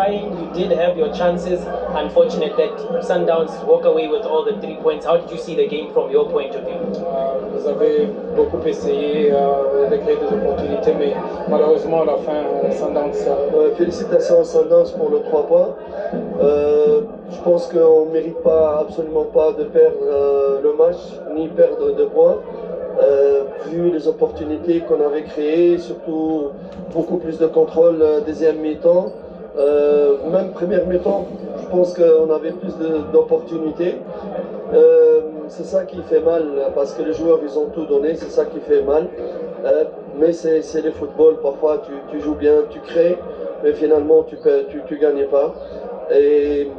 trying, you did have your chances. Unfortunate that Sundowns walk away with all the 3 points. How did you see the game from your point of view? Vous avez beaucoup essayé de créer des opportunités, mais malheureusement à la fin, Sundowns. Félicitations à Sundowns pour le 3 points. Je pense qu'on ne mérite absolument pas de perdre le match, ni perdre 2 points. Vu les opportunités qu'on avait créées, surtout beaucoup plus de contrôle deuxième mi-temps, même première mi-temps, je pense qu'on avait plus d'opportunités. C'est ça qui fait mal, parce que les joueurs ils ont tout donné, c'est ça qui fait mal. Mais c'est le football, parfois tu joues bien, tu crées, mais finalement tu gagnes pas. Et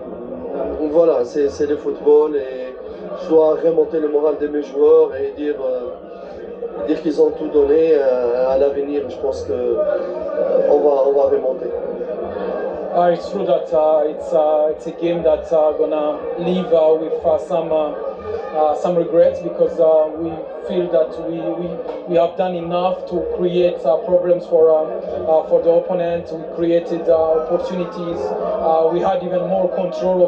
voilà, c'est le football et je dois remonter le moral de mes joueurs et dire qu'ils ont tout donné. À l'avenir, je pense qu'on va remonter. It's true that it's a game that's gonna leave with some regrets, because we feel that we have done enough to create problems for the opponent. We created opportunities. We had even more control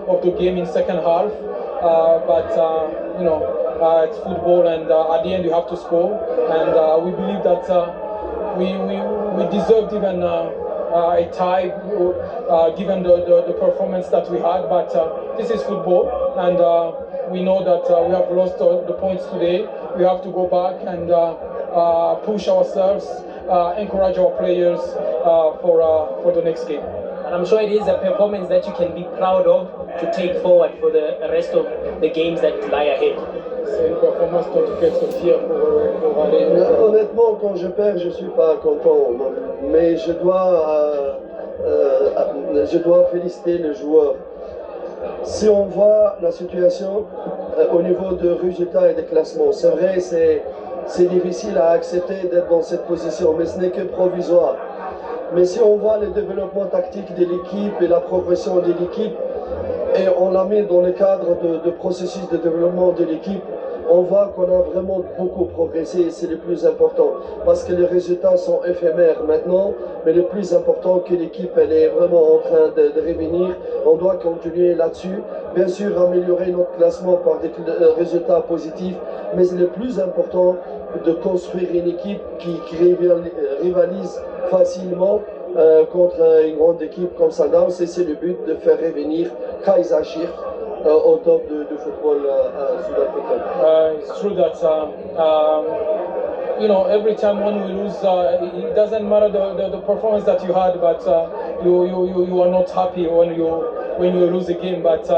of the game in second half. But it's football, and at the end you have to score. And we believe that we deserved even a tie, given the performance that we had. But this is football, and we know that we have lost the points today. We have to go back and push ourselves, encourage our players for the next game. And I'm sure it is a performance that you can be proud of to take forward for the rest of the games that lie ahead. C'est une performance dont tu peux être fier pour aller. Honnêtement, quand je perds, je suis pas content, mais je dois féliciter les joueurs. Si on voit la situation au niveau de résultats et de classement, c'est vrai, c'est difficile à accepter d'être dans cette position, mais ce n'est que provisoire. Mais si on voit le développement tactique de l'équipe et la progression de l'équipe, et on la met dans le cadre de processus de développement de l'équipe, on voit qu'on a vraiment beaucoup progressé et c'est le plus important. Parce que les résultats sont éphémères maintenant, mais le plus important que l'équipe elle est vraiment en train de revenir. On doit continuer là-dessus. Bien sûr, améliorer notre classement par des résultats positifs, mais le plus important de construire une équipe qui rivalise facilement contre une grande équipe comme Sundowns, et c'est le but de faire revenir Kaizer au top du football sud-africain. It's true that every time when we lose, it doesn't matter the performance that you had, but you are not happy when you lose a game. But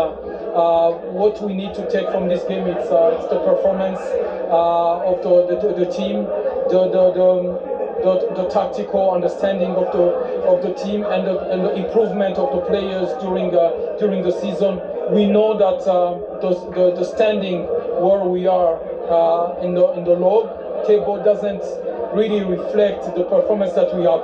what we need to take from this game it's the performance of the team, the tactical understanding of the team, and the improvement of the players during the season. We know that the standing where we are in the log table doesn't really reflect the performance that we have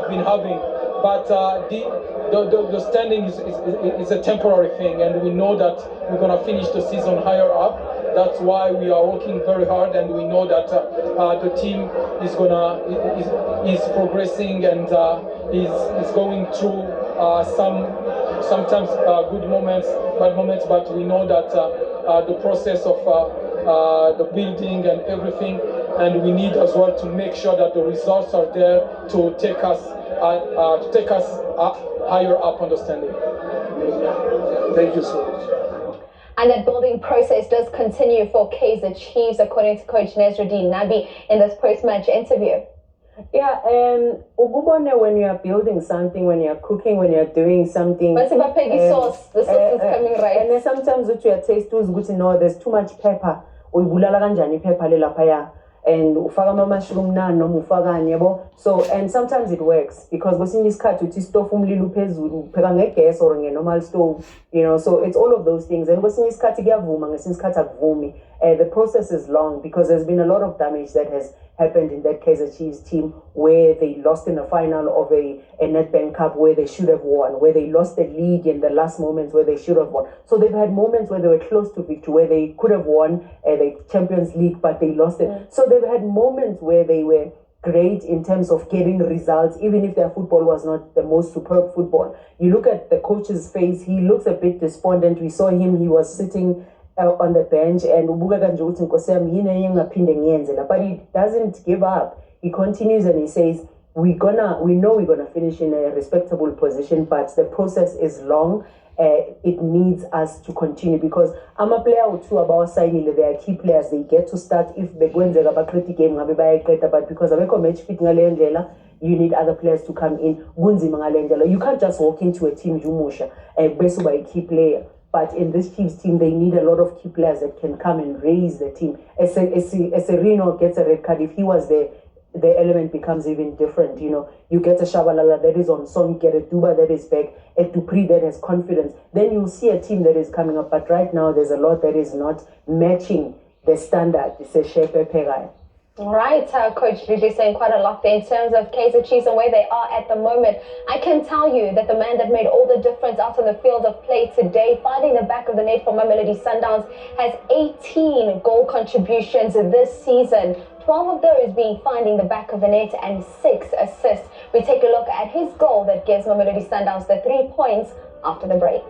been having. But the standing is a temporary thing, and we know that we're gonna finish the season higher up. That's why we are working very hard, and we know that the team is progressing and is going through sometimes good moments, bad moments, but we know that the process of the building and everything, and we need as well to make sure that the results are there to take us higher up on the standing. Thank you so much. And that building process does continue for Kaizer Chiefs, according to Coach Nasruddin Nabi in this post-match interview. Yeah, ukubone when you are building something, when you are cooking, when you are doing something. But if I pay sauce, the sauce is coming right. And then sometimes what you are tasting is good to know there's too much pepper. Uyibulala kanjani pepper le lapha, and ufaka mushroom noma ufakani yabo. So and sometimes it works because kwesinye isikhathi uthi stove umlilo phezulu upheka ngegas or nge-normal stove, so it's all of those things. And kwesinye isikhathi kuyavuma ngesinye isikhathi akuvumi. The process is long because there's been a lot of damage that has happened in that Kaizer Chiefs team, where they lost in the final of a Nedbank Cup where they should have won, where they lost the league in the last moments where they should have won. So they've had moments where they were close to victory, where they could have won the Champions League, but they lost it. So they've had moments where they were great in terms of getting results, even if their football was not the most superb football. You look at the coach's face, he looks a bit despondent. We saw him, he was sitting on the bench, and but he doesn't give up. He continues and he says, we know we're gonna finish in a respectable position, but the process is long. It needs us to continue, because I'm a player or two about signing. They are key players. They get to start if they go in the critic game, but because of a match fit, you need other players to come in. You can't just walk into a team based by a key player. But in this Chiefs team, they need a lot of key players that can come and raise the team. As Reno gets a red card, if he was there, the element becomes even different. You get a Shabalala that is on song, you get a Duba that is back, a Dupri that has confidence. Then you'll see a team that is coming up. But right now, there's a lot that is not matching the standard. It's a shape guy. All right, Coach Nabi saying quite a lot there in terms of Kaizer Chiefs and where they are at the moment. I can tell you that the man that made all the difference out on the field of play today, finding the back of the net for Mamelodi Sundowns, has 18 goal contributions this season. 12 of those being finding the back of the net and 6 assists. We take a look at his goal that gives Mamelodi Sundowns the 3 points after the break.